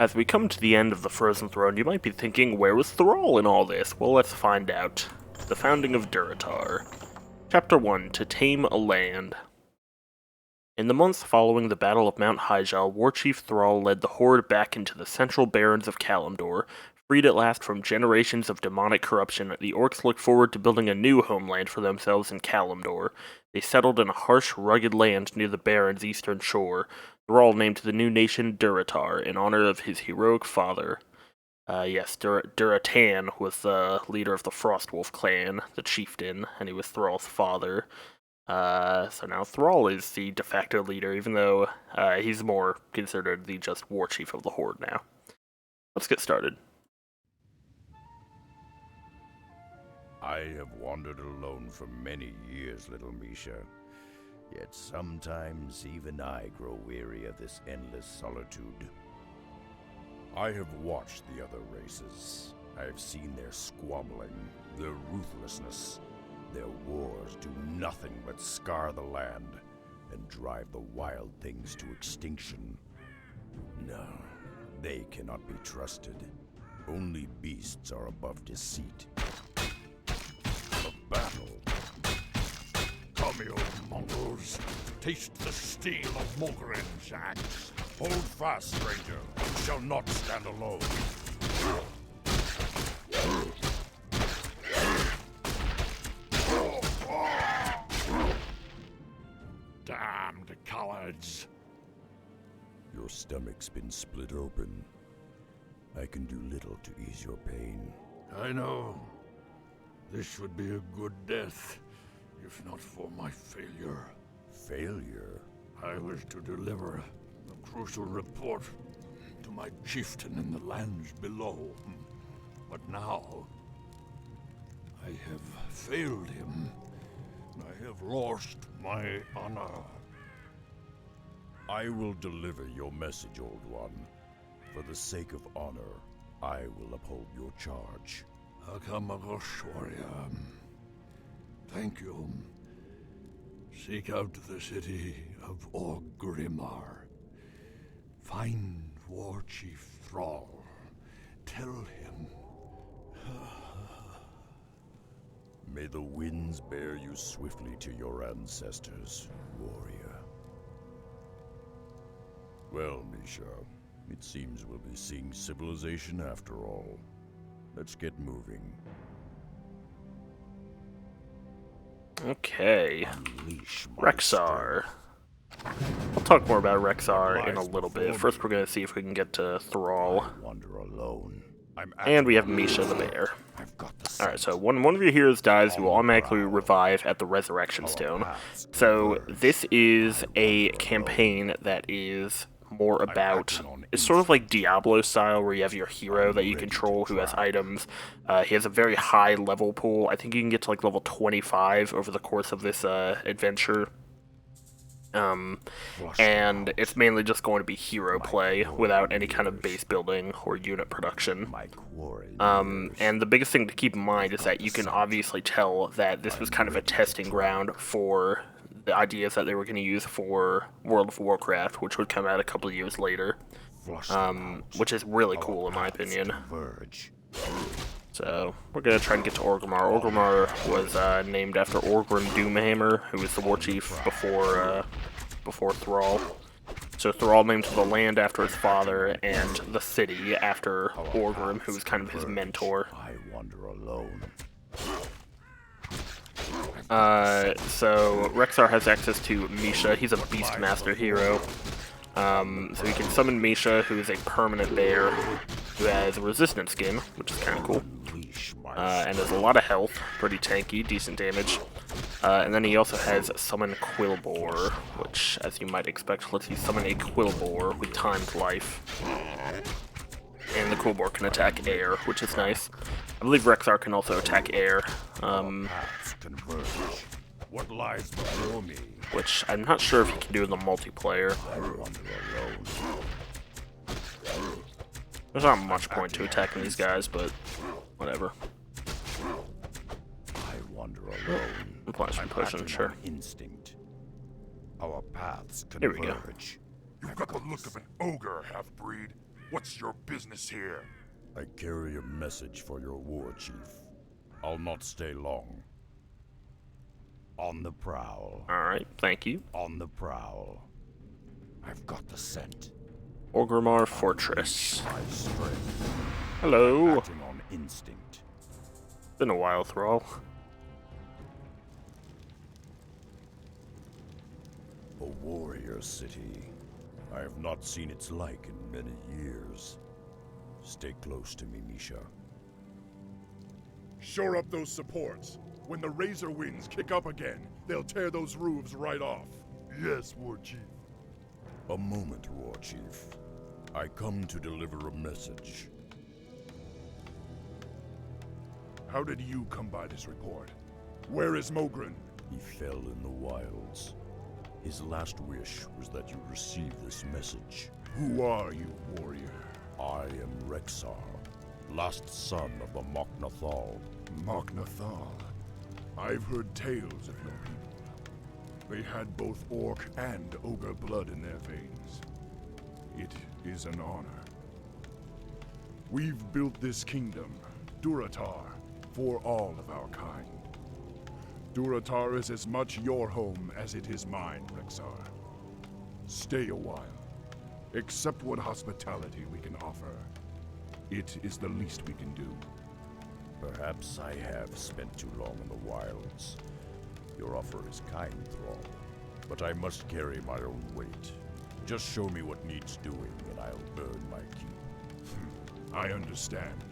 As we come to the end of the Frozen Throne, you might be thinking, where was Thrall in all this? Well, let's find out. The Founding of Durotar. Chapter 1, To Tame a Land. In the months following the Battle of Mount Hyjal, Warchief Thrall led the Horde back into the central barrens of Kalimdor. Freed at last from generations of demonic corruption, the Orcs looked forward to building a new homeland for themselves in Kalimdor. They settled in a harsh, rugged land near the Barrens' eastern shore. Thrall named the new nation Durotar in honor of his heroic father. Duratan was the leader of the Frostwolf clan, the chieftain, and he was Thrall's father. So now Thrall is the de facto leader, even though he's more considered the just war chief of the Horde now. Let's get started. I have wandered alone for many years, little Misha. Yet sometimes even I grow weary of this endless solitude. I have watched the other races. I have seen their squabbling, their ruthlessness. Their wars do nothing but scar the land and drive the wild things to extinction. No, they cannot be trusted. Only beasts are above deceit. A battle. Come, you mongols. Taste the steel of Mogren's axe. Hold fast, stranger. You shall not stand alone. Damned cowards! Your stomach's been split open. I can do little to ease your pain. I know. This would be a good death, if not for my failure. Failure? I was to deliver a crucial report to my chieftain in the lands below. But now, I have failed him. I have lost my honor. I will deliver your message, Old One. For the sake of honor, I will uphold your charge. Akamagosh, warrior. Thank you. Seek out the city of Orgrimmar. Find Warchief Thrall. Tell him. May the winds bear you swiftly to your ancestors, warrior. Well, Misha, it seems we'll be seeing civilization after all. Let's get moving. Okay. Rexxar. I'll talk more about Rexxar in a little bit. First, we're going to see if we can get to Thrall. Wander alone. And we have Misha the bear. Alright, so one of your heroes dies, you will automatically revive at the Resurrection Stone. So this is a campaign that is more about, it's sort of like Diablo style, where you have your hero that you control who has items. He has a very high level pool. I think you can get to like level 25 over the course of this adventure. And it's mainly just going to be hero play without any kind of base building or unit production. And the biggest thing to keep in mind is that you can obviously tell that this was kind of a testing ground for the ideas that they were going to use for World of Warcraft, which would come out a couple of years later, which is really cool in my opinion. So, we're going to try and get to Orgrimmar. Orgrimmar was named after Orgrim Doomhammer, who was the war chief before Thrall. So Thrall named the land after his father, and the city after Orgrim, who was kind of his mentor. I wander alone. So Rexxar has access to Misha. He's a Beastmaster hero. So he can summon Misha, who is a permanent bear, who has a resistance skin, which is kind of cool. And has a lot of health, pretty tanky, decent damage. And then he also has Summon Quillbore, which, as you might expect, lets you summon a Quillbore with timed life. And the Quillbore can attack air, which is nice. I believe Rexxar can also attack air. What lies before me? Which I'm not sure if you can do in the multiplayer. There's not much point to attacking these guys, but whatever. I wander alone. Apply some potion, sure. Instinct. Our paths Here we go. converge. You've got the look of an ogre, half-breed. What's your business here? I carry a message for your war chief. I'll not stay long. On the prowl. Alright, thank you. On the prowl. I've got the scent. Orgrimmar Fortress. My strength. Hello. Acting on instinct. Been a while, Thrall. A warrior city. I have not seen its like in many years. Stay close to me, Misha. Shore up those supports. When the Razor winds kick up again, they'll tear those roofs right off. Yes, War Chief. A moment, War Chief. I come to deliver a message. How did you come by this report? Where is Mogren? He fell in the wilds. His last wish was that you receive this message. Who are you, warrior? I am Rexxar, last son of the Mok'Nathal. Mok'Nathal. I've heard tales of your people. They had both orc and ogre blood in their veins. It is an honor. We've built this kingdom, Durotar, for all of our kind. Durotar is as much your home as it is mine, Rexxar. Stay a while. Accept what hospitality we can offer. It is the least we can do. Perhaps I have spent too long in the wilds. Your offer is kind, Thrall, but I must carry my own weight. Just show me what needs doing, and I'll burn my keep. I understand.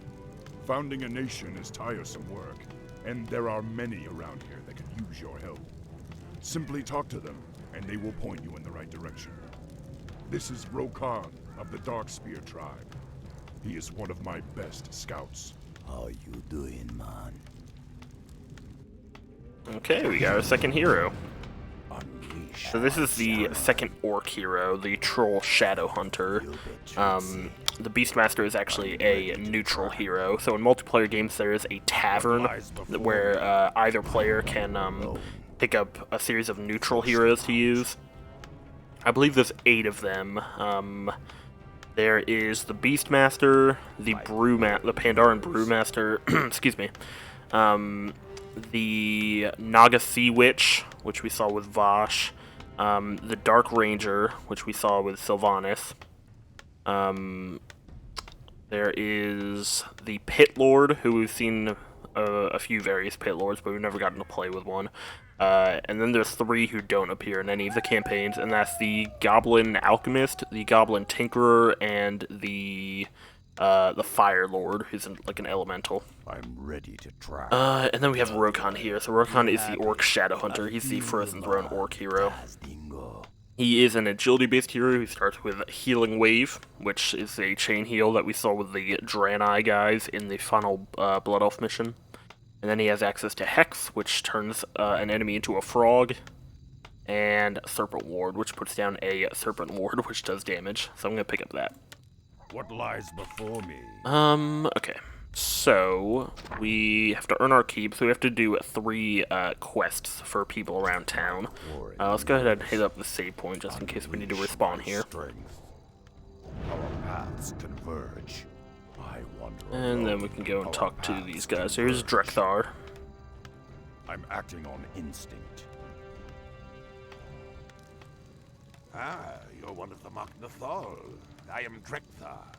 Founding a nation is tiresome work, and there are many around here that could use your help. Simply talk to them, and they will point you in the right direction. This is Rokon of the Darkspear tribe. He is one of my best scouts. How you doing, man? Okay, we got our second hero. Unleash. So this is the second orc hero, the Troll Shadow Hunter. The Beastmaster is actually a neutral hero. So in multiplayer games there is a tavern where either player can pick up a series of neutral heroes to use. I believe there's 8 of them. There is the Beastmaster, the Pandaran Brewmaster, excuse me, the Naga Sea Witch, which we saw with Vosh, the Dark Ranger, which we saw with Sylvanas. There is the Pit Lord, who we've seen a few various Pit Lords, but we've never gotten to play with one. And then there's 3 who don't appear in any of the campaigns, and that's the Goblin Alchemist, the Goblin Tinkerer, and the Fire Lord, who's like an elemental. I'm ready to try. And then we have Rokon here. So Rokon is the Orc Shadow Hunter. He's the Frozen Throne Orc hero. He is an agility-based hero who starts with Healing Wave, which is a chain heal that we saw with the Draenei guys in the final Blood Elf mission. And then he has access to Hex, which turns an enemy into a frog, and Serpent Ward, which puts down a Serpent Ward, which does damage. So I'm going to pick up that. What lies before me? Okay. So, we have to earn our keep, so we have to do 3 quests for people around town. Let's go ahead and hit up the save point, just in case we need to respawn here. Our paths converge. And then we can go and talk to these guys. Here's Drexxar. I'm acting on instinct. You're one of the Mok'Nathal. I am Drexxar.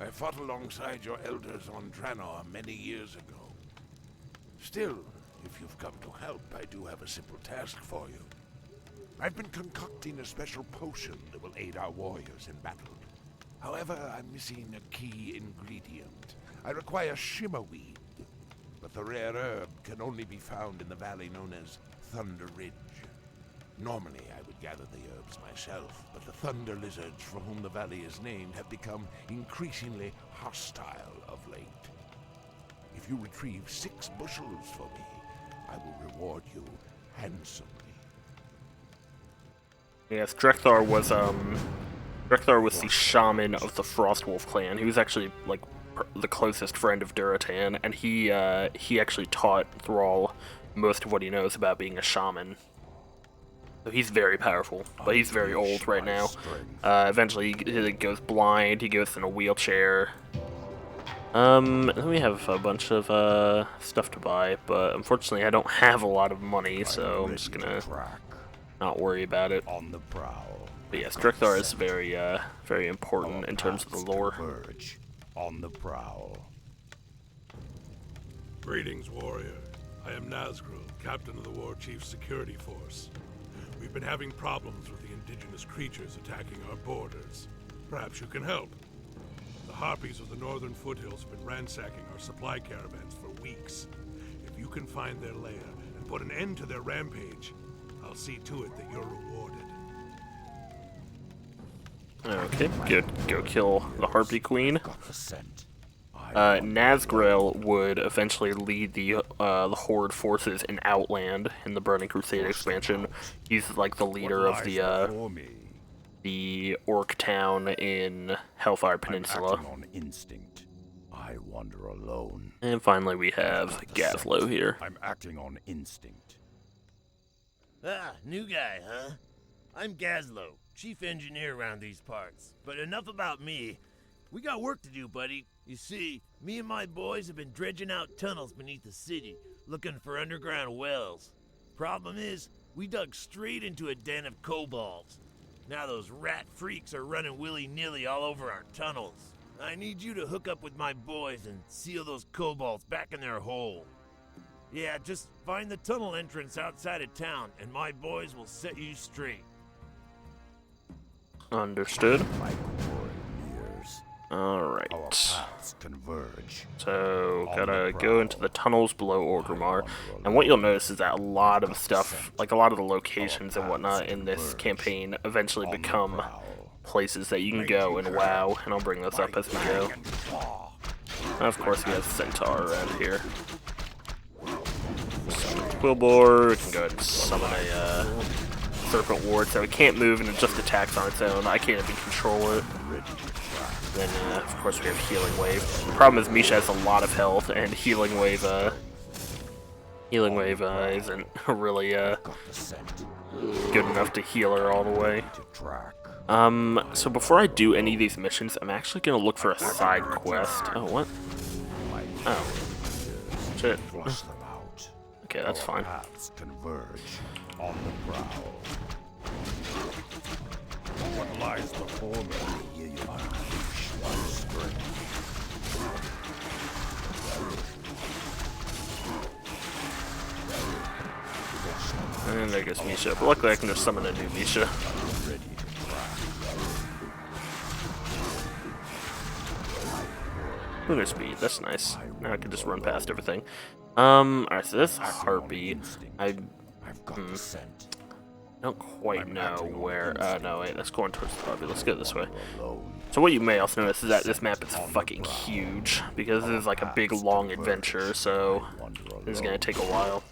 I fought alongside your elders on Draenor many years ago. Still, if you've come to help, I do have a simple task for you. I've been concocting a special potion that will aid our warriors in battle. However, I'm missing a key ingredient. I require shimmerweed, but the rare herb can only be found in the valley known as Thunder Ridge. Normally, I would gather the herbs myself, but the thunder lizards for whom the valley is named have become increasingly hostile of late. If you retrieve 6 bushels for me, I will reward you handsomely. Yes, Drexxar was the shaman of the Frostwolf clan. He was actually like the closest friend of Durotan, and he actually taught Thrall most of what he knows about being a shaman. So he's very powerful, but he's very old right now. Eventually he goes blind, he goes in a wheelchair. Then we have a bunch of stuff to buy, but unfortunately I don't have a lot of money, so I'm just gonna not worry about it. On the prowl. But yes, Rexxar is very, very important in terms of the lore. Converge. On the prowl. Greetings, warrior. I am Nazgul, captain of the War Chief's security force. We've been having problems with the indigenous creatures attacking our borders. Perhaps you can help. The Harpies of the northern foothills have been ransacking our supply caravans for weeks. If you can find their lair and put an end to their rampage, I'll see to it that you're rewarded. Okay, good. Go kill the Harpy Queen. Got the scent. Nazgul would eventually lead the Horde forces in Outland in the Burning Crusade expansion. He's like the leader of the orc town in Hellfire Peninsula. Acting on instinct. I wander alone. And finally we have Gazlo here. I'm acting on instinct. Ah, new guy, huh? I'm Gazlo, chief engineer around these parts. But enough about me. We got work to do, buddy. You see, me and my boys have been dredging out tunnels beneath the city, looking for underground wells. Problem is, we dug straight into a den of kobolds. Now those rat freaks are running willy-nilly all over our tunnels. I need you to hook up with my boys and seal those kobolds back in their hole. Yeah, just find the tunnel entrance outside of town, and my boys will set you straight. Understood. My core ears. Alright. Our paths converge. So, gotta go into the tunnels below Orgrimmar. And what you'll notice is that a lot of stuff, like a lot of the locations and whatnot in this campaign eventually become places that you can go and WoW. And I'll bring this up as we go. And of course, we have Centaur around here. Quillbore, we can go ahead and summon a Serpent Ward, so it can't move and it just attacks on its own. I can't even control it. Then, of course, we have Healing Wave. The problem is Misha has a lot of health, and Healing Wave isn't really good enough to heal her all the way. So before I do any of these missions, I'm actually gonna look for a side quest. Oh, what? Oh, shit. Okay, that's fine. Converge on the prowl. What lies before me? Unleash my strength. And there goes Misha. But luckily I can just summon a new Misha. Lunar speed, that's nice. Now I can just run past everything. Alright, so this Harpy, I don't quite know where, no wait, let's go on towards the Harpy, let's go this way. So what you may also notice is that this map is fucking huge, because this is like a big long adventure, so this is gonna take a while.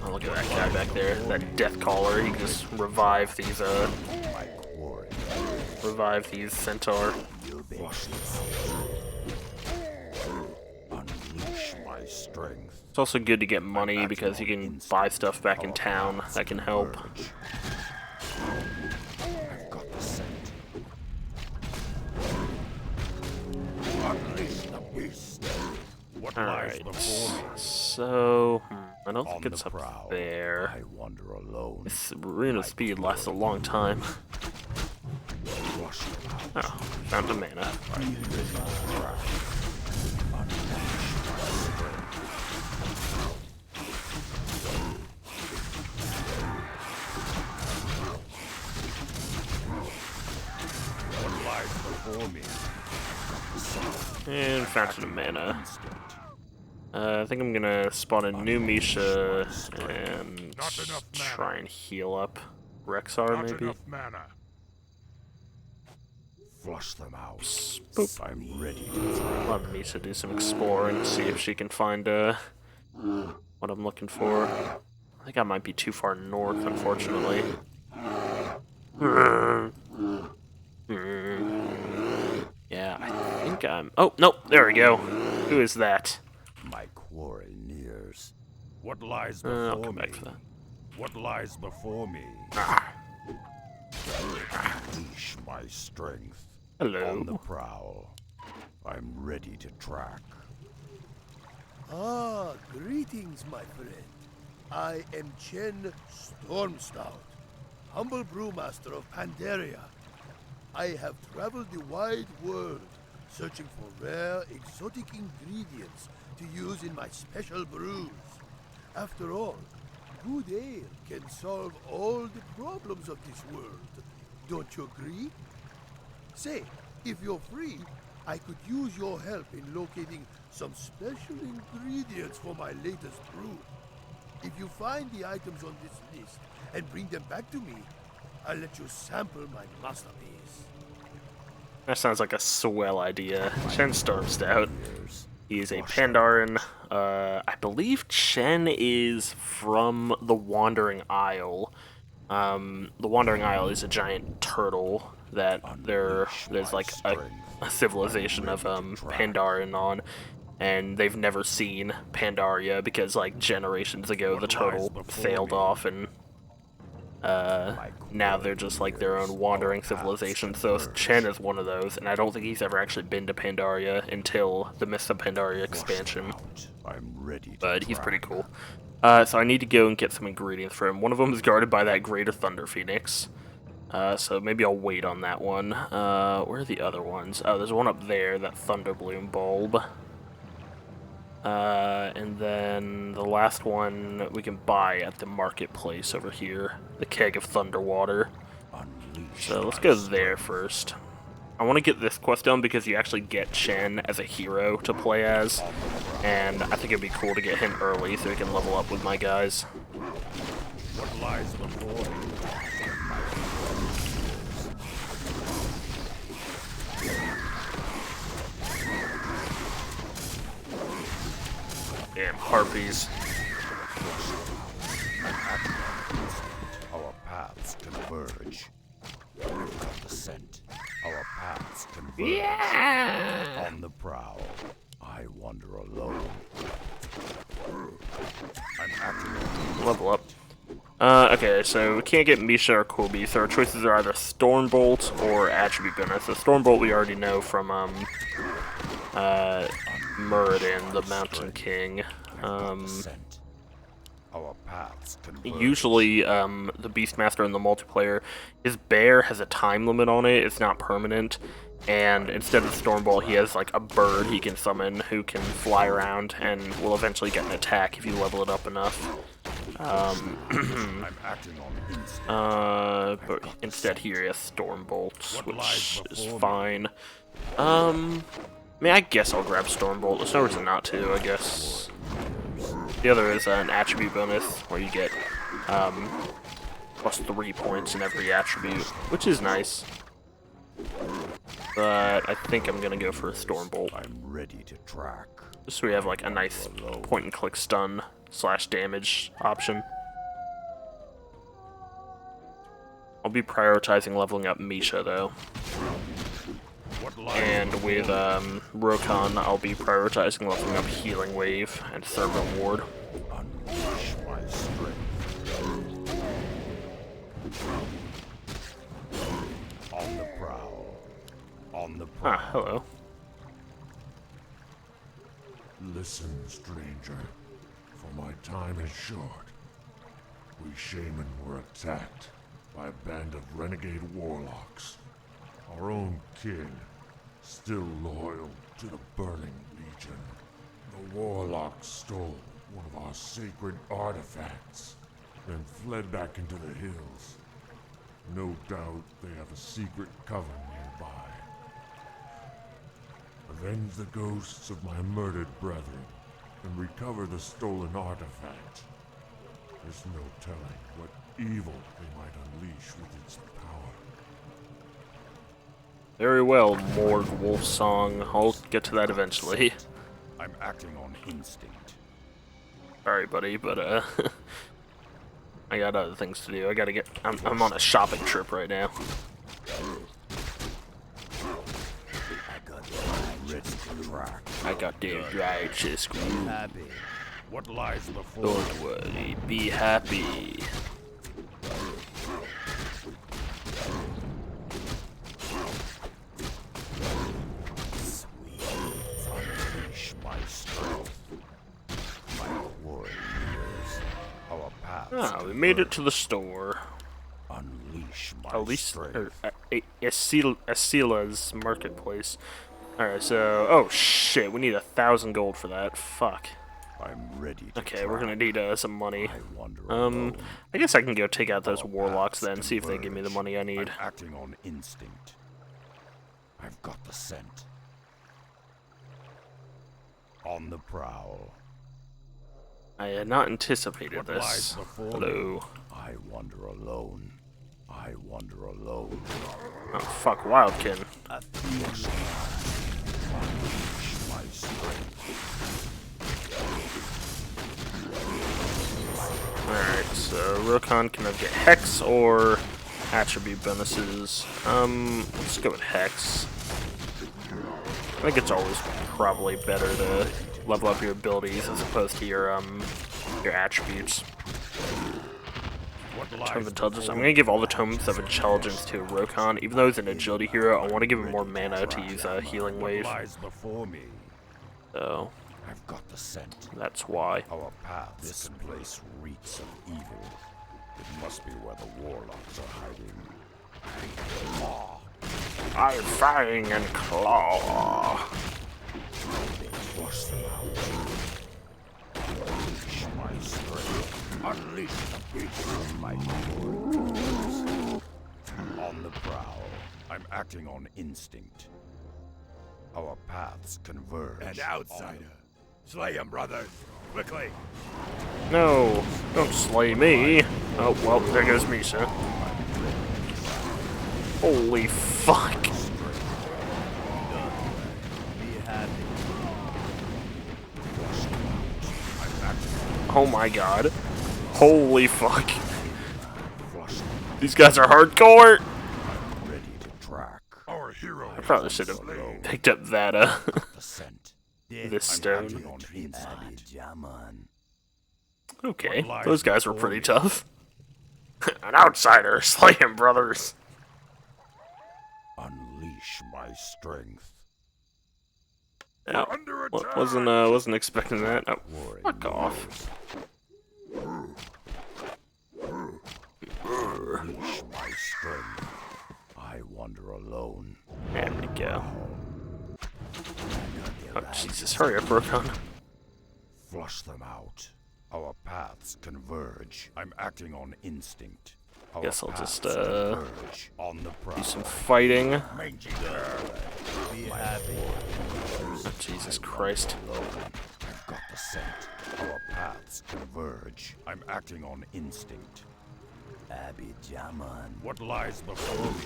Oh, look at that guy back there, that death caller, he can just revive these centaur. Unleash my strength. It's also good to get money because you can buy stuff back in town that can help. I've got the scent. Unleash the beast. What lies Alright, before me? so I don't think On it's the up prowl, there. I wander alone. This Rune of Speed lasts a long time. Oh, found a mana. What lies before me? And fountain of mana. I think I'm gonna spawn a new Misha and try and heal up Rexxar, Not maybe. enough mana. Flush them out. Boop. I'm ready to try. Let Misha do some exploring, see if she can find what I'm looking for. I think I might be too far north, unfortunately. Yeah, I think I'm... Oh, nope, there we go. Who is that? My quarry nears. What lies I'll before come me? back for that. What lies before me? Ah, Unleash my strength. hello. On the prowl. I'm ready to track. Ah, greetings, my friend. I am Chen Stormstout, humble brewmaster of Pandaria. I have traveled the wide world, searching for rare, exotic ingredients to use in my special brews. After all, good ale can solve all the problems of this world. Don't you agree? Say, if you're free, I could use your help in locating some special ingredients for my latest brew. If you find the items on this list and bring them back to me, I'll let you sample my masterpiece. That sounds like a swell idea. Chen Stormstout. He's a Pandaren. I believe Chen is from the Wandering Isle. The Wandering Isle is a giant turtle that there's like a civilization of Pandaren on, and they've never seen Pandaria because like generations ago the turtle sailed off, and now they're just like their own wandering civilization. So Chen is one of those, and I don't think he's ever actually been to Pandaria until the Mists of Pandaria expansion. I'm ready to But he's track. pretty cool. So I need to go and get some ingredients for him. One of them is guarded by that Greater Thunder Phoenix. So maybe I'll wait on that one. Where are the other ones? Oh, there's one up there, that Thunderbloom bulb. And then the last one we can buy at the marketplace over here. The Keg of Thunderwater. So let's go there first. I want to get this quest done because you actually get Chen as a hero to play as. And I think it'd be cool to get him early so he can level up with my guys. What lies before me? Damn harpies. Our paths converge. We've got the scent. Our paths converge. Yeah! On the prowl. I wander alone. I'm acting. Level up. Okay, so we can't get Misha or Kobe, so our choices are either Stormbolt or Attribute Bonus. So Stormbolt we already know from, Muradin, the Mountain King. Our paths converge. Usually, the Beastmaster in the multiplayer, his bear has a time limit on it, it's not permanent, and instead of Stormbolt, he has like a bird he can summon who can fly around and will eventually get an attack if you level it up enough. I'm acting on instinct. But instead here he has Stormbolt, which is fine. I mean, I guess I'll grab Stormbolt. There's no reason not to, I guess. The other is an attribute bonus, where you get plus 3 points in every attribute, which is nice. But I think I'm gonna go for a Stormbolt. I'm ready to track. Just so we have like a nice point-and-click stun / damage option. I'll be prioritizing leveling up Misha though. And with Rokon, I'll be prioritizing leveling up Healing Wave and Thermal Ward. Unleash my strength. On the prowl. On the prowl. Ah, hello. Listen, stranger, for my time is short. We shaman were attacked by a band of renegade warlocks. Our own kin, still loyal to the Burning Legion. The warlocks stole one of our sacred artifacts, then fled back into the hills. No doubt they have a secret coven nearby. Avenge the ghosts of my murdered brethren, and recover the stolen artifact. There's no telling what evil they might unleash with its power. Very well, Morg Wolfsong. I'll get to that eventually. I'm acting on instinct. Sorry, buddy, but I got other things to do. I gotta get. I'm on a shopping trip right now. I got the ready to track. I got the righteous groove. Happy. What lies before Don't worry, be happy. Unleash my strength. My warriors. Our paths. Ah, we made it to the store. Unleash my At least, strength. Asila's marketplace. Alright, so, oh shit, we need 1,000 gold for that. Fuck. I'm ready to Okay, we're gonna need some money. I wander alone. I guess I can go take out those Our warlocks paths then, see if they give me the converge. money I need. I'm acting on instinct. I've got the scent. On the prowl. I had not anticipated What this. lies before Hello. I wander alone. I wander alone. Oh, fuck, Wildkin. Unleash my strength. Alright, so Rokon can get Hex or attribute bonuses. Let's go with Hex. I think it's always probably better to level up your abilities as opposed to your attributes. Tome of Intelligence. I'm gonna give all the Tomes of Intelligence to Rokon. Even though he's an agility hero, I want to give him more mana to use a healing wave. Lies before me. So I've got the scent. that's why. Our path. This place reeks of evil. It must be where the warlocks are hiding. I'm Fang and Claw. Flush them out. Unleash my strength. Unleash the beast of my warriors. On the prowl. I'm acting on instinct. Our paths converge. An outsider. Slay him, brother. Quickly. No, don't slay me. Oh, well, there goes Misha. Holy fuck. Be happy. Oh my god. Holy fuck. Flush them. These guys are hardcore. I'm ready to track. Our hero. I probably should have picked up that, The scent. this I'm stone. acting on instinct. Okay, those guys were pretty tough. An outsider, slay him, brothers. Unleash my strength. Yeah, Under attack. wasn't expecting that. Oh, Warring fuck off. Unleash my strength. I wander alone. There we go. Oh, Jesus, hurry up, Rokon. Flush them out. Our paths converge. I'm acting on instinct. Our Guess I'll just, paths converge. On the prowl. Do some fighting. Be happy. Oh, Jesus Christ. I've got the scent. Our paths converge. I'm acting on instinct. Abby Jaman. What lies before me?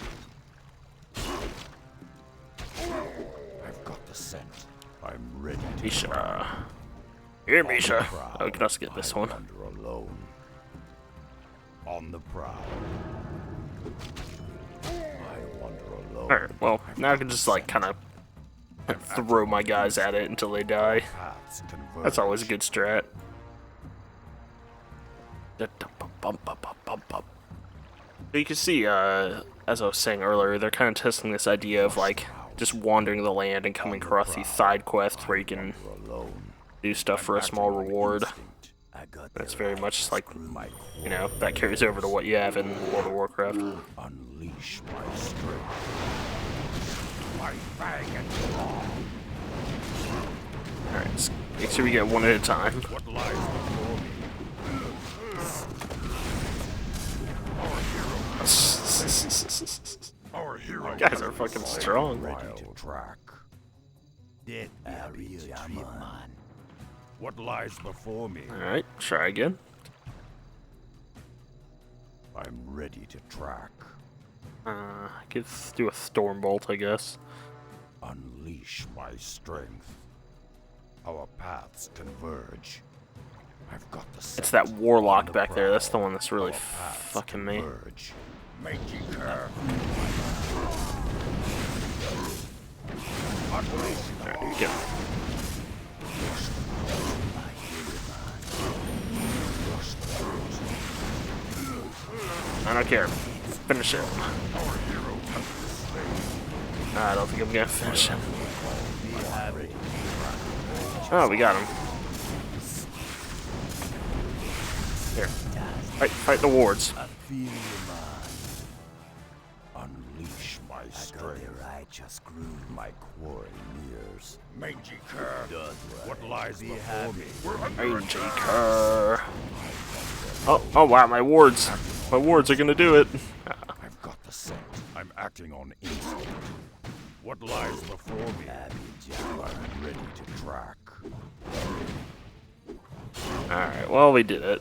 I've got the scent. I'm ready to Misha. Here, Misha. Oh, we can also get this I one. wander alone. On the prowl. I wander alone. Alright, well, now I can just, like, kind of throw my guys at it until they die. Paths converge. That's always a good strat. So you can see, as I was saying earlier, they're kind of testing this idea of, like, just wandering the land and coming across these side quests where you can Alone. do stuff for a small reward. Instinct. I got That's very much like, My you know, that carries over to what you have in World of Warcraft. unleash my strength. My fang and claw. Alright, let's make sure we get one at a time. What lies before me? Our hero. You guys are fucking strong. Ready to track. Dick Abby Jaman. What lies before me? Alright, try again. I'm ready to track. Let's do a Stormbolt, I guess. Unleash my strength. Our paths converge. I've got the It's scent. that Warlock On back there, that's the prowl. one that's really Our paths fucking me. converge. Mangy curve. Alright, here we go. don't care. Finish him. I don't think I'm gonna finish him. Oh, we got him. Here. Fight the wards. Unleash my strength. My quarry nears. Mangy cur. What lies before me? Mangy cur. Oh wow, my wards. My wards are gonna do it. I've got the scent. I'm acting on instinct. What lies before me? I'm ready to track. Alright, well, we did it.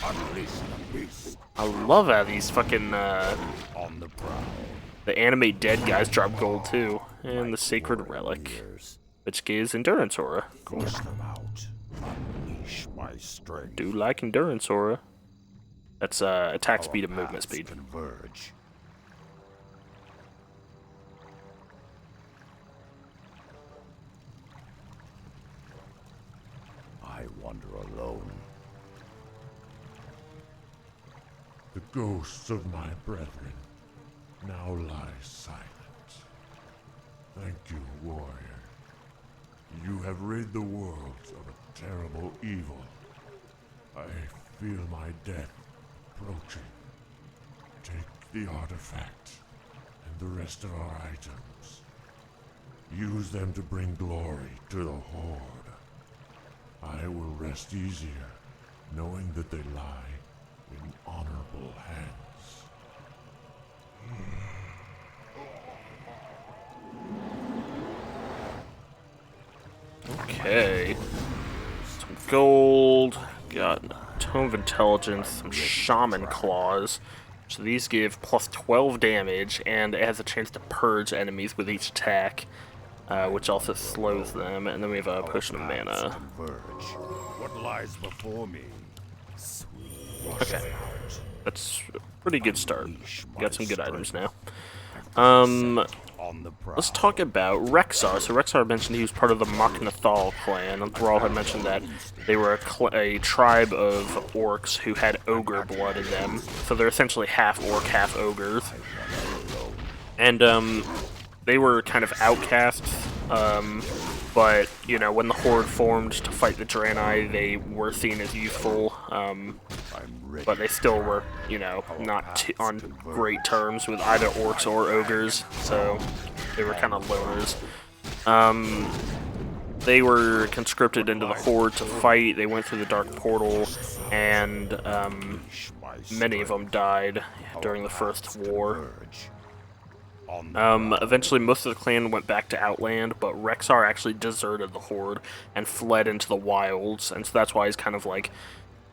Unleash the beast. I love how these fucking, On the prowl. the anime dead guys drop gold too. And the Sacred Relic, which gives Endurance Aura. Cool. Push them out. Unleash my strength. Do like Endurance Aura. That's, attack speed and movement speed. Converge. I wander alone. The ghosts of my brethren now lie silent. Thank you, warrior. You have rid the world of a terrible evil. I feel my death approaching. Take the artifact and the rest of our items. Use them to bring glory to the Horde. I will rest easier, knowing that they lie in honorable hands. Okay. Some gold. Got Tome of Intelligence, some Shaman Claws. So these give plus 12 damage, and it has a chance to purge enemies with each attack, which also slows them. And then we have a Potion of Mana. What lies before me? Okay. That's a pretty good start. Got some good items now. Let's talk about Rexxar. So Rexxar mentioned he was part of the Machnathal clan, and Thrall had mentioned that they were a tribe of orcs who had ogre blood in them. So they're essentially half orc, half ogres. And they were kind of outcasts, but, you know, when the Horde formed to fight the Draenei, they were seen as useful, but they still were, you know, not on great terms with either orcs or ogres, so they were kind of loners. They were conscripted into the Horde to fight. They went through the Dark Portal, and many of them died during the First War. Eventually most of the clan went back to Outland, but Rexxar actually deserted the Horde and fled into the wilds, and so that's why he's kind of like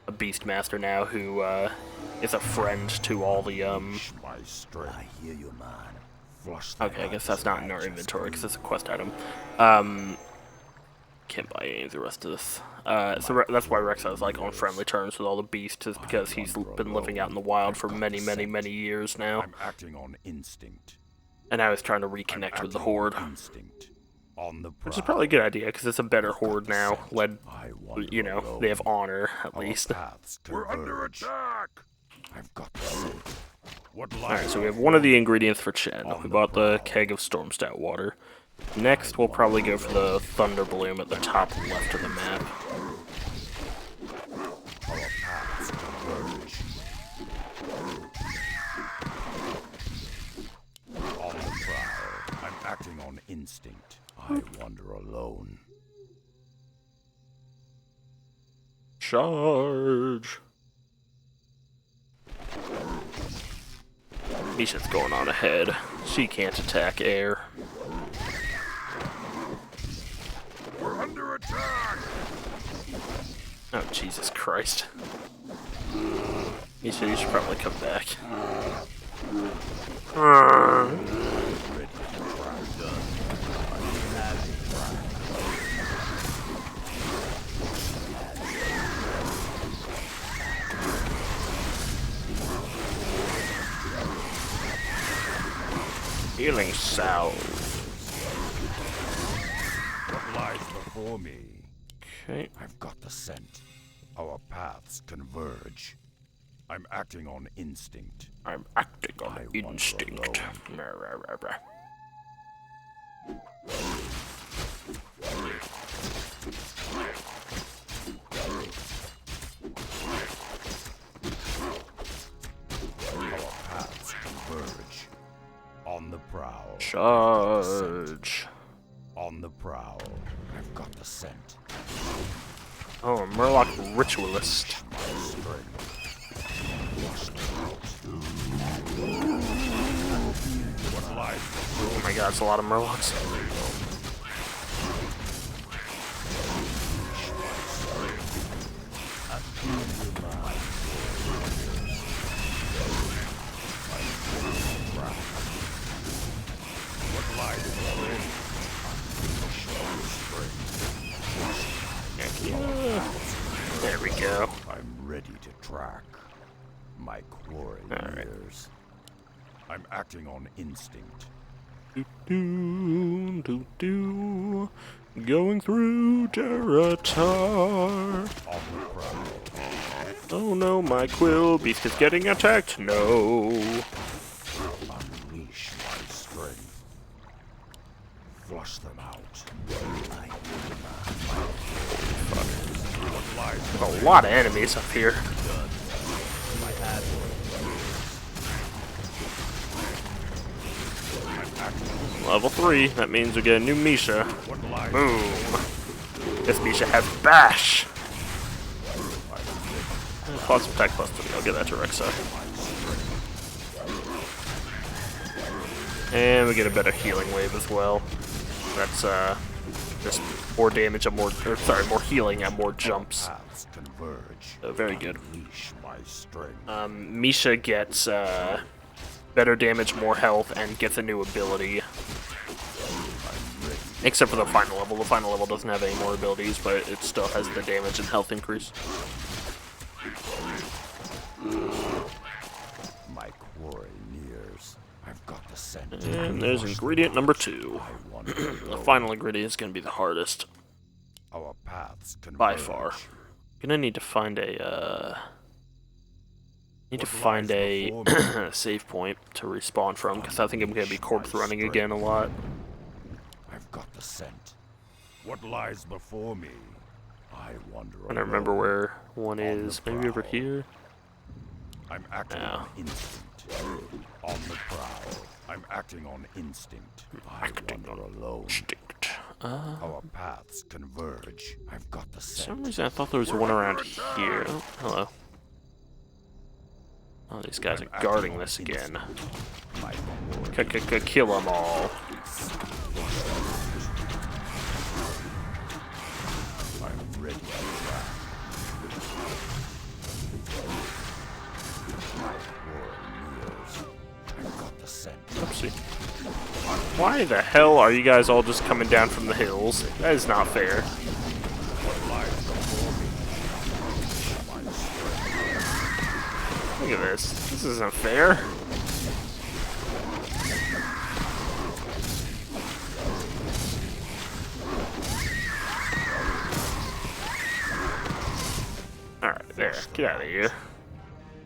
a Beastmaster now who is a friend to all the Okay, I guess that's not in our inventory because it's a quest item. Can't buy any of the rest of this. So that's why Rexxar is like on friendly terms with all the beasts, is because he's been living out in the wild for many, many, many years now. I'm acting on instinct. And now he's trying to reconnect with the Horde. Which is probably a good idea, because it's a better Horde now, led, you know, they have honor, at least. We're under attack! I've got Alright, so we have one of the ingredients for Chen. We bought the keg of Storm Stout water. Next, we'll probably go for the Thunder Bloom at the top left of the map. I'm acting on instinct. I wander alone. Charge! Misha's going on ahead. She can't attack air. We're under attack! Oh, Jesus Christ. Misha, you should probably come back. Healing salve. What lies before me? Okay. I've got the scent. Our paths converge. I'm acting on instinct. I'm acting on I wander instinct. alone. Our paths converge. On the prowl. Charge. On the prowl. I've got the scent. Oh, a Murloc Ritualist. My strength. What lies Oh my god, it's a lot of Murlocs. What lies There we go. I'm ready to track my quarry years. I'm acting on instinct. Do, do, do. Going through Duratar. On the prowl. Oh no, my quill beast is getting attacked. No. Unleash my strength. Flush them out. What lies There's a lot of enemies up here. Level 3, that means we get a new Misha. What lies Boom. This Misha has Bash. Plus attack plus 3, I'll give that to Rexxar. And we get a better healing wave as well. That's just more damage and more healing and more jumps. paths converge? So very good. Unleash my strength. Misha gets better damage, more health, and gets a new ability. Except for the final level. The final level doesn't have any more abilities, but it still has the damage and health increase. My quarry nears. I've got the scent. And there's ingredient number 2. I wander The alone. final ingredient is going to be the hardest, Our paths converge. by far. Gonna need to find a save point to respawn from, because I think I'm gonna be corpse running again a lot. I've got the scent. What lies before me? I wander I don't remember alone. where one the is. Maybe over prowl. here. I'm acting No. on instinct. On the prowl. I'm acting on instinct. I wander alone. Instinct. Our paths converge. I've got the For some scent. reason I thought there was one around here. Oh, hello. Oh, these guys are I'm acting guarding on this again. instinct. My quarry. Kill them all. I'm ready to track. My quarry nears. I've got the scent. Oopsie. Why the hell are you guys all just coming down from the hills? That is not fair. Look at this. This isn't fair. Alright, there. Get out of here. My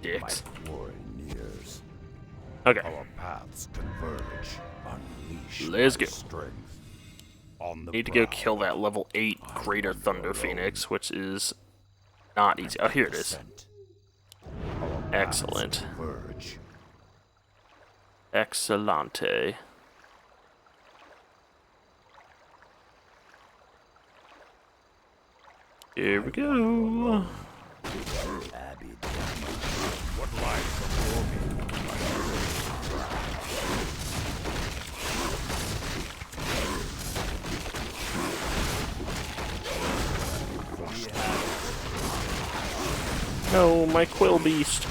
Dicks. quarry nears. Okay. Our paths converge. Unleash Let's my go. strength. On the Need to go prowl. kill that level 8 Greater Thunder Phoenix, which is not easy. Oh, here it is. Scent. Our paths Excellent. converge. Excellente. Here we go. What lies before me? No, my quill beast.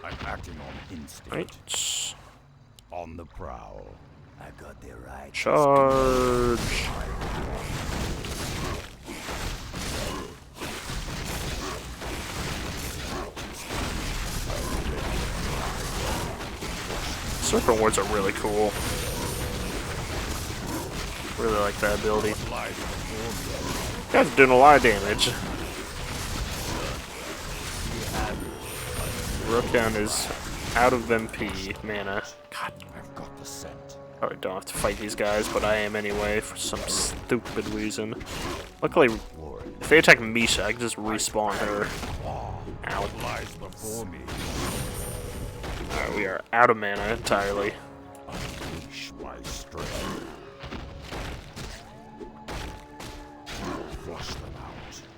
I'm acting on instinct. Right. On the prowl. I got the right. Charge. Serpent wards are really cool. Really like that ability. Guy's doing a lot of damage. Rokon is out of MP mana. God, I've got the scent. probably don't have to fight these guys, but I am anyway for some stupid reason. Luckily, if they attack Misha, I can just respawn her. Ow. Lies before me. Alright, we are out of mana entirely. Unleash my strength. Flush them out.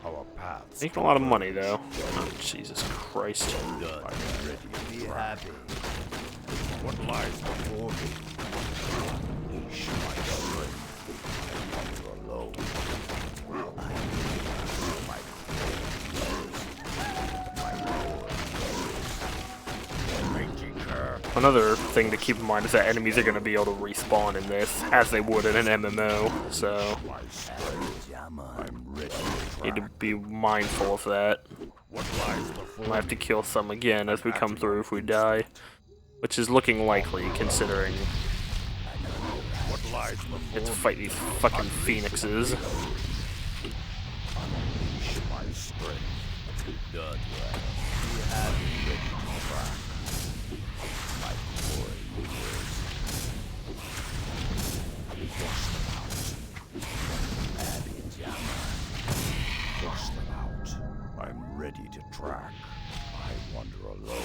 Our paths. Making a lot of money though. Oh, Jesus Christ. I'm ready to Be happy. What lies before me? Unleash my strength. I wander alone. Another thing to keep in mind is that enemies are going to be able to respawn in this, as they would in an MMO, so need to be mindful of that. Might have to kill some again as we come through if we die, which is looking likely considering we have to fight these fucking phoenixes. I'm ready to track. I wander alone.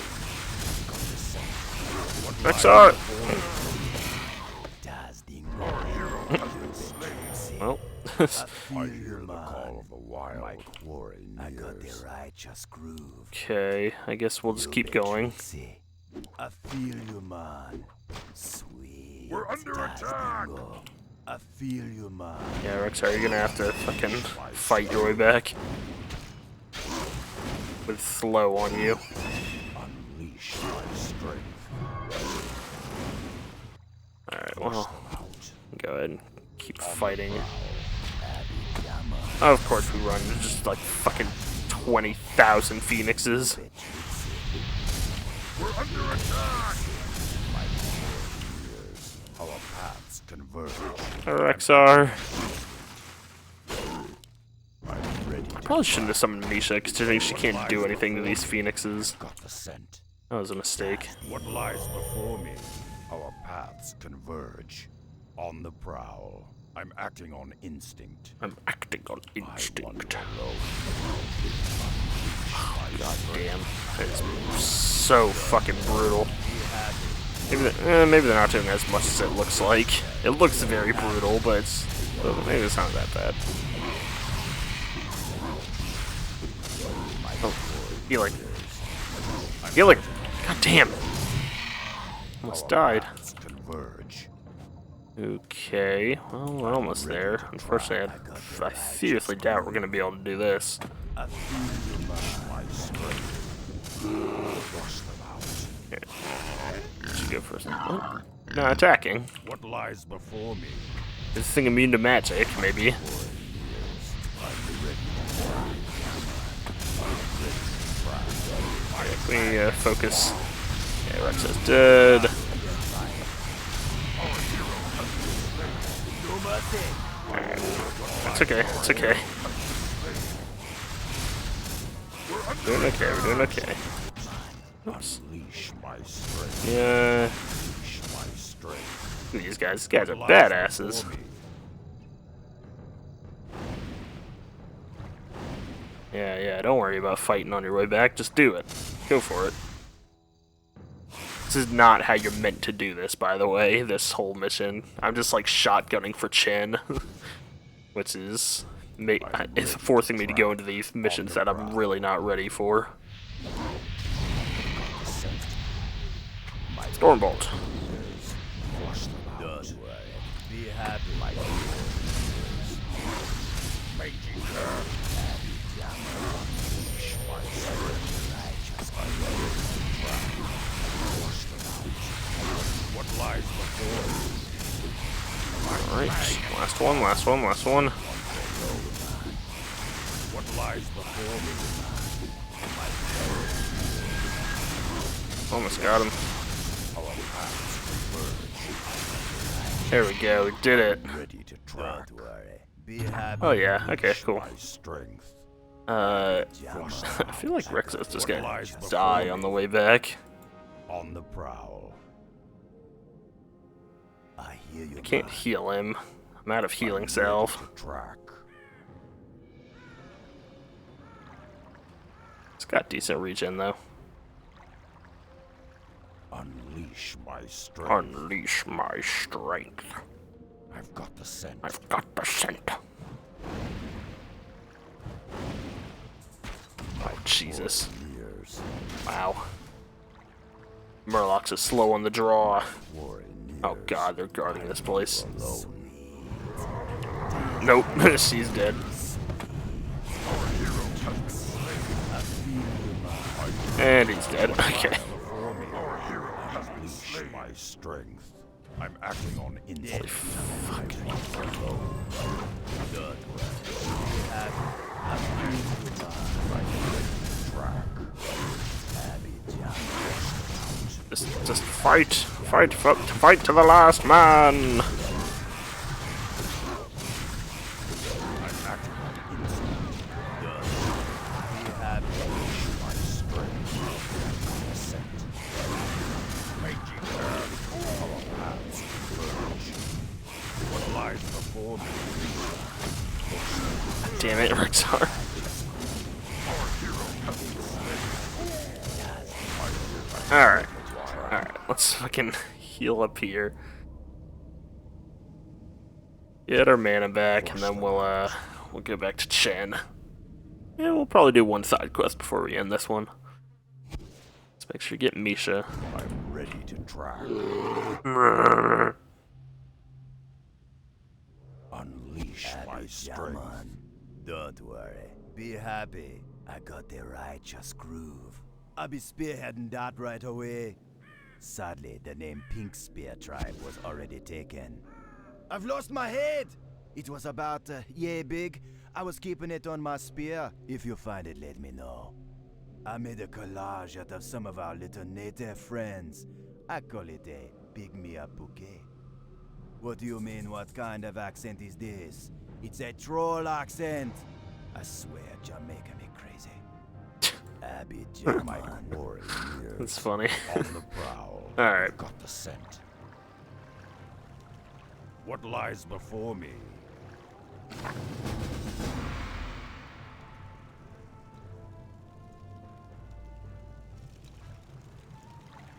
Rexxar! Well, I hear the call of the wild. My quarry nears. I got the righteous groove. okay, I guess we'll just keep going. I feel you, man. Sweet. We're under attack! I feel you, man. Yeah, Rexxar, you're gonna have to fucking fight your way back. With slow on you. Unleash my strength. Alright, well, go ahead and keep fighting. Oh, of course we run into just like fucking 20,000 phoenixes. We're under attack! Our paths converge. Rexxar. I'm ready to Probably shouldn't have summoned Misha, considering she can't do anything to these phoenixes. got the scent. That was a mistake. What lies before me? Our paths converge. On the prowl. I'm acting on instinct. I'm acting on I wander instinct. alone. God damn. That is so fucking brutal. Maybe they're not doing as much as it looks like. It looks very brutal, but maybe it's not that bad. Oh, healing. Healing! God damn! Almost died. Converge. Okay, well, we're almost there. Unfortunately, I seriously doubt we're going to be able to do this. My strength. Flush them out. Here. Should go first. Oh, not attacking. What lies before me? Is this thing immune to magic, maybe? We focus. Yeah, Rexxar's dead. Alright. It's okay, it's okay. We're doing okay, we're doing okay. Oops. Unleash my strength. Yeah. Unleash my strength. These guys are badasses. Yeah, don't worry about fighting on your way back, just do it. Go for it. This is not how you're meant to do this, by the way, this whole mission. I'm just like shotgunning for Chen, which is it's forcing me to go into these missions that I'm really not ready for. Stormbolt. Be happy. What lies before me? Alright, last one. What lies before me? Almost got him. There we go, we did it. Ready to try. Be happy. Oh yeah, okay, cool. My strength. I feel like Rexxar's just gonna die on the way back. On the prowl. I hear you. I can't heal him. I'm out of healing salve. Track. It's got decent regen though. Unleash my strength. Unleash my strength. I've got the scent. I've got the scent. Oh, Jesus. Years. Wow. Murlocs is slow on the draw. War in Oh years. god, they're guarding this place. Alone. Nope, she's dead. And he's dead. Okay. Unleash my strength. I'm acting on instinct. Just fight. Fight to the last man. Damn it, Rexxar. Alright. Alright, let's fucking heal up here. Get our mana back, and then we'll go back to Chen. Yeah, we'll probably do one side quest before we end this one. Let's make sure to get Misha. I'm ready to try. Unleash my strength. Don't worry. Be happy. I got the righteous groove. I'll be spearheading that right away. Sadly, the name Pink Spear Tribe was already taken. I've lost my head! It was about, yay big. I was keeping it on my spear. If you find it, let me know. I made a collage out of some of our little native friends. I call it a pygmy bouquet. What do you mean, what kind of accent is this? It's a troll accent! I swear, Jamaica me crazy. Abby My German. glory years. That's funny. On the prowl. Alright. I've got the scent. What lies before me?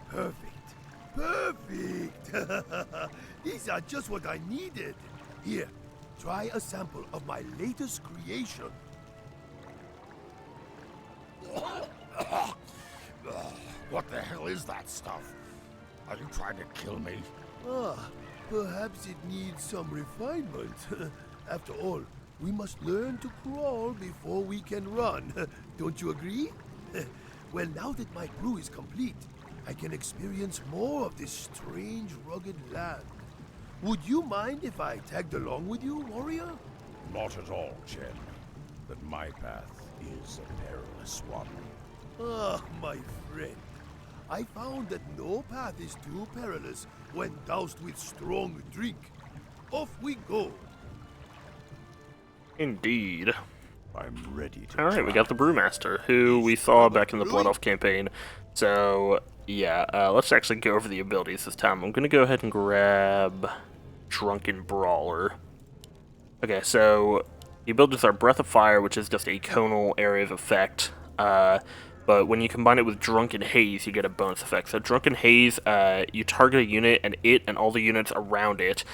Perfect. Perfect. These are just what I needed. Here, try a sample of my latest creation. What the hell is that stuff? Are you trying to kill me? Perhaps it needs some refinement. After all, we must learn to crawl before we can run. Don't you agree? Well, now that my brew is complete, I can experience more of this strange, rugged land. Would you mind if I tagged along with you, warrior? Not at all, Chen. But my path is a perilous one. Ah, my friend. I found that no path is too perilous when doused with strong drink. Off we go. Indeed. I'm ready to Alright, we try. got the Brewmaster, who we saw back in the Blood Elf campaign. So, yeah, let's actually go over the abilities this time. I'm going to go ahead and grab Drunken Brawler. Okay, so the abilities are Breath of Fire, which is just a conal area of effect. But when you combine it with Drunken Haze, you get a bonus effect. So Drunken Haze, you target a unit, and it and all the units around it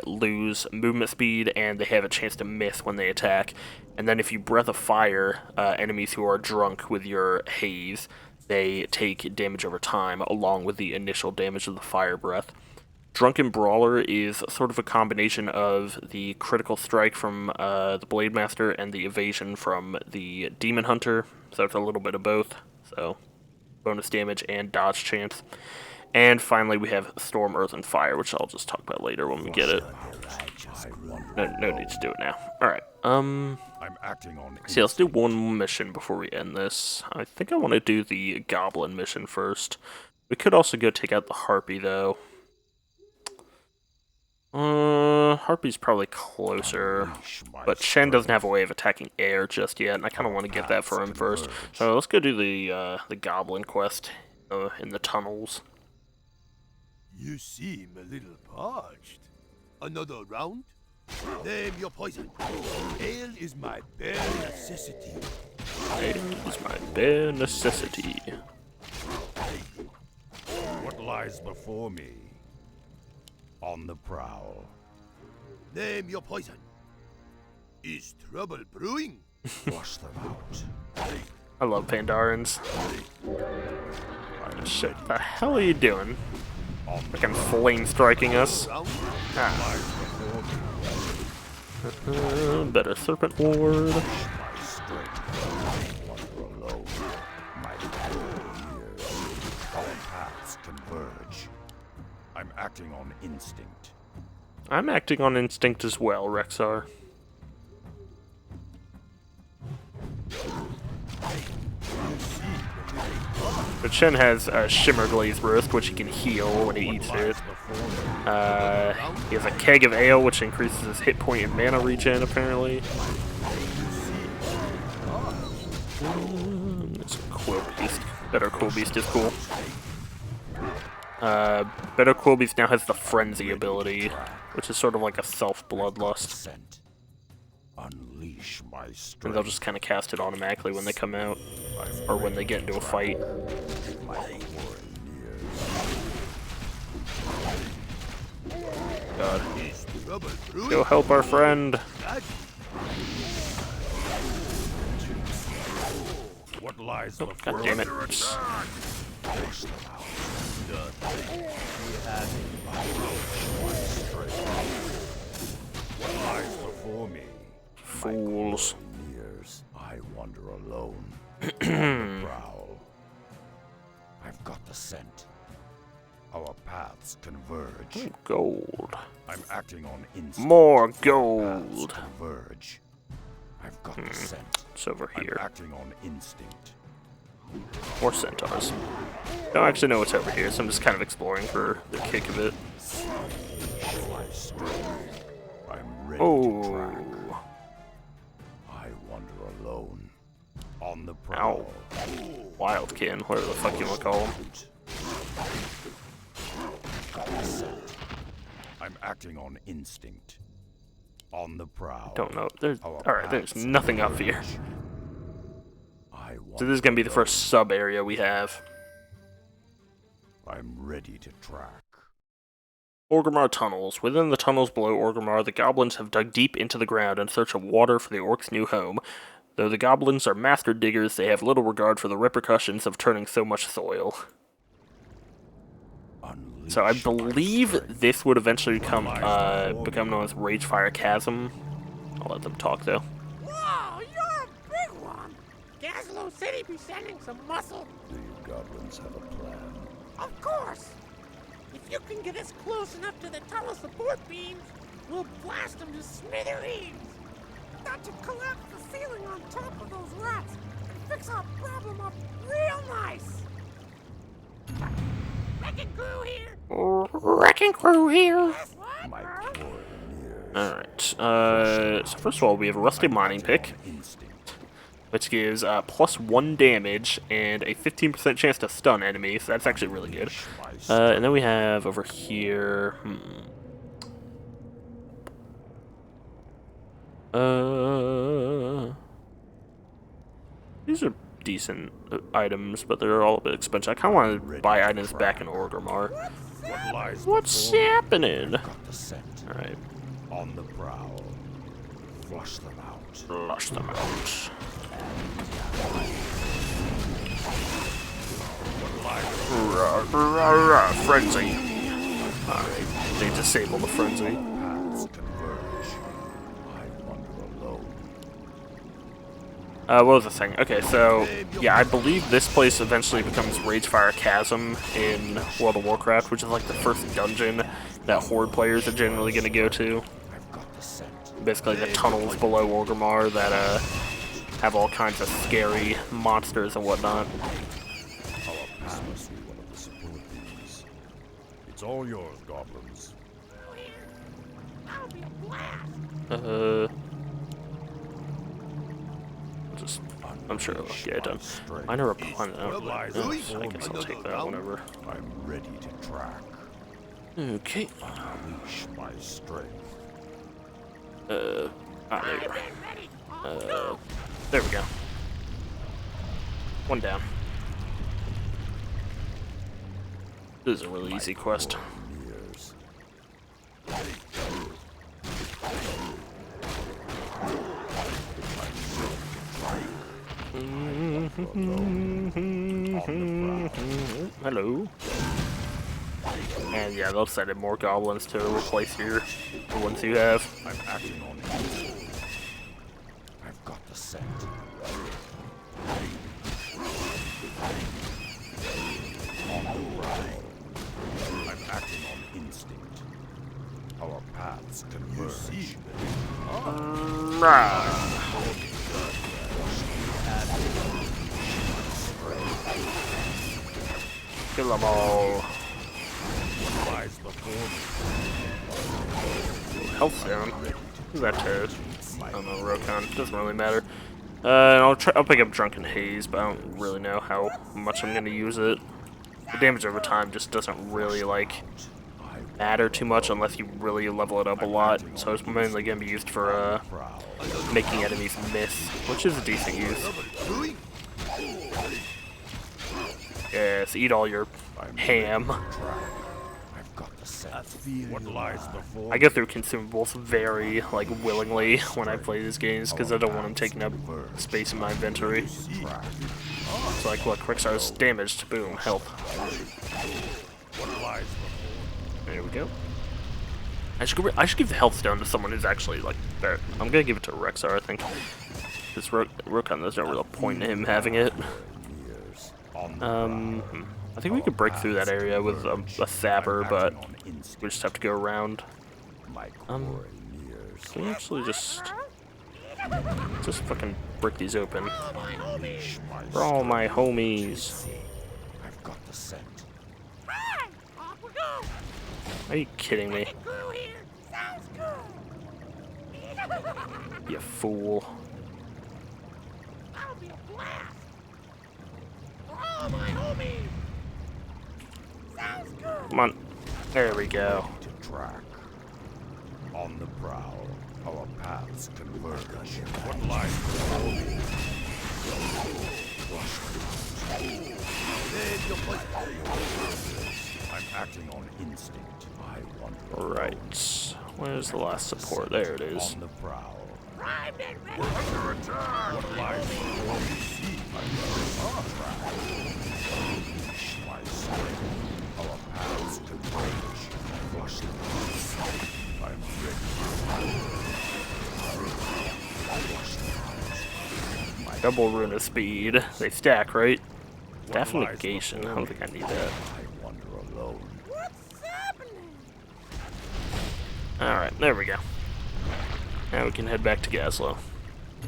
lose movement speed, and they have a chance to miss when they attack. And then if you Breath of Fire enemies who are drunk with your Haze, they take damage over time, along with the initial damage of the Fire Breath. Drunken Brawler is sort of a combination of the critical strike from the Blade Master and the evasion from the Demon Hunter, so it's a little bit of both, so bonus damage and dodge chance. And finally we have Storm, Earth, and Fire, which I'll just talk about later when we get it. No need to do it now. Alright, I'm acting on so let's do one mission before we end this. I think I want to do the Goblin Mission first. We could also go take out the Harpy, though. Harpy's probably closer, but Shen doesn't have a way of attacking air just yet, and I kind of want to get that for him first. So let's go do the Goblin quest in the tunnels. You seem a little parched. Another round? Name your poison. Ale is my bare necessity. Ale is my bare necessity. What lies before me? On the prowl. Name your poison. Is trouble brewing? Flush them out. I love Pandarans. Shit, the hell are you doing? Fucking flame striking us. Better Serpent Ward. I'm acting on instinct. I'm acting on instinct as well, Rexxar. But Shen has Shimmer Glaze Roast, which he can heal when he eats it. He has a Keg of Ale, which increases his hit point and mana regen, apparently. It's a Quill Beast. Better Quill Beast is cool. Better Quill Beast now has the Frenzy ability, which is sort of like a self-bloodlust. Unleash my strength. And they'll just kind of cast it automatically when they come out, or when they get into a fight. God. Go help our friend. What lies Oh, God damn it. What lies before me? Fools. Years, I wander alone. On the prowl. I've got the scent. Our paths converge. Gold. I'm acting on instinct. More gold. Paths converge. I've got the scent. It's over here. I'm acting on instinct. More centaurs. Don't actually know what's over here, so I'm just kind of exploring for the kick of it. I'm ready to track. I wander alone. On the prowl. Wildkin, whatever the fuck you want to call him. I'm acting on instinct. On the prowl. Don't know. Alright, there's nothing up here. So this is gonna be the first sub area we have. I'm ready to track. Orgrimmar tunnels. Within the tunnels below Orgrimmar, the goblins have dug deep into the ground in search of water for the orcs' new home. Though the goblins are master diggers, they have little regard for the repercussions of turning so much soil. So I believe this would eventually become known as Ragefire Chasm. I'll let them talk though. Whoa, you're a big one! Gazlo said he'd be sending some muscle. Do you goblins have a plan? Of course! If you can get us close enough to the tunnel support beams, we'll blast them to smithereens! Got to collapse the ceiling on top of those rats and fix our problem up real nice! Wrecking crew here! Wrecking crew here! Yes, what? My poor ears. Alright, so first of all, we have a Rusty Mining Pick, Instinct. which gives +1 damage and a 15% chance to stun enemies. So that's actually really good. And then we have over here... These are decent items, but they're all a bit expensive. I kind of want to buy items back in Orgrimmar. What lies What's before me? happening? Got the scent. Alright, On the prowl. Flush them out. flush them out. Frenzy. Alright, they disable the frenzy. Paths converge. I wander alone. What was I saying? Okay, so, yeah, I believe this place eventually becomes Ragefire Chasm in World of Warcraft, which is like the first dungeon that Horde players are generally going to go to. I've got the scent. Basically the tunnels below Orgrimmar that have all kinds of scary monsters and whatnot. Our path must be one of the support beams. It's all yours, goblins. I'm sure it'll get it done. Minor opponent. I guess I'll take that, whatever. I'm ready to track. Okay. Unleash my strength. There you go. There we go. One down. This is a really easy quest. Hello. And yeah, they'll send in more goblins to replace your the ones you have. I'm acting on it. I've got the scent. On the prowl. I'm acting on instinct. Our paths converge. Kill them all. Lies before me. Health down. Who's that turret? I don't know, Rokon. Doesn't really matter. I'll pick up Drunken Haze, but I don't really know how much I'm gonna use it. The damage over time just doesn't really matter too much unless you really level it up a lot. So it's mainly gonna be used for making enemies miss, which is a decent use. Yes, eat all your ham. What lies before I go through consumables very willingly when I play these games because I don't want them taking up space in my inventory. So look, Rexxar's damaged. Boom, health. There we go. I should give the health stone to someone who's actually better. I'm gonna give it to Rexxar, I think. This Rokon, there's no real point in him having it. I think we could break through that area with a Sapper, but we just have to go around. Can we actually just fucking break these open? For all my homies. I've got the scent. Are you kidding me? You fool. That'll be a blast. Oh, my homie. Sounds good. Come on. There we go. To track. On the prowl, our paths converge. What lies before me? I'm acting on instinct. I want. Right. Where's the last support? There it is. On the prowl. Primed and ready. Under attack. What lies before me? My strength. Our paths converge. Flush them. I'm ready. Double rune of speed. They stack, right? Staff of negation. I don't think I need that. I wander alone. What's happening? Alright, there we go. Now we can head back to Gazlowe.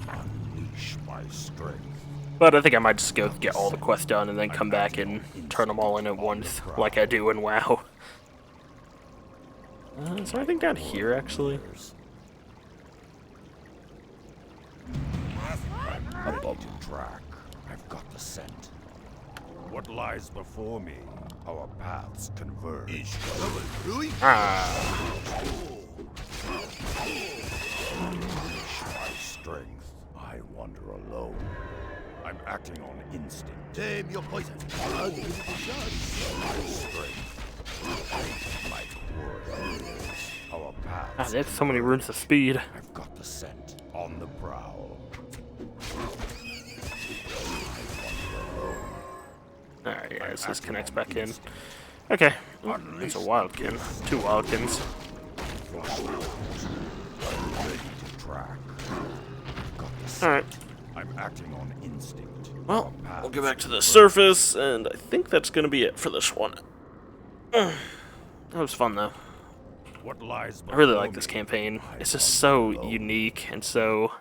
Unleash my strength. But I think I might just go get all the quests done and then come back and turn them all in at once, like I do in WoW. Is there anything down here, actually? I'm ready to track. I've got the scent. What lies before me? Our paths converge. My strength. I wander alone. I'm acting on instinct. Tame your poison. I'll give it a shot. My strength. My core. Our paths. There's so many runes of speed. I've got the scent. On the prowl. Alright, yeah, so this connects back in. Okay, it's a wildkin. 2 wildkins. Alright. I'm acting on instinct. Well, we'll get back to the surface, and I think that's gonna be it for this one. That was fun, though. What lies I really like this campaign. It's just so unique, and so...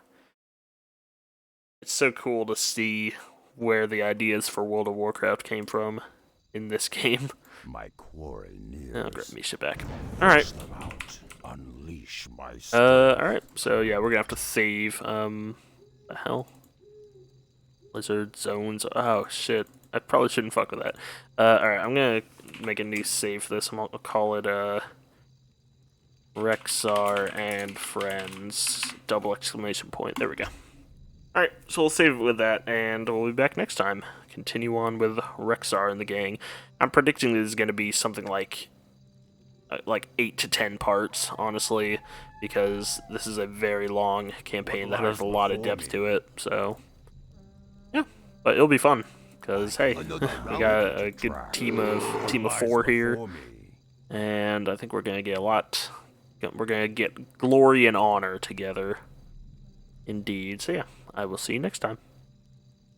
It's so cool to see where the ideas for World of Warcraft came from in this game. My quarry nears. I'll grab Misha back. Alright. Unleash unleash my Alright, so yeah, we're gonna have to save, the hell? Lizard zones, oh shit, I probably shouldn't fuck with that. Alright, I'm gonna make a new save for this, I'll call it, Rexxar and Friends, double exclamation point, there we go. Alright, so we'll save it with that, and we'll be back next time. Continue on with Rexxar and the gang. I'm predicting this is gonna be something like 8 to 10 parts, honestly, because this is a very long campaign that has a lot of depth to it, so yeah, but it'll be fun, because hey, we got a good team of 4 here, and I think we're gonna get we're gonna get glory and honor together, indeed, so yeah, I will see you next time.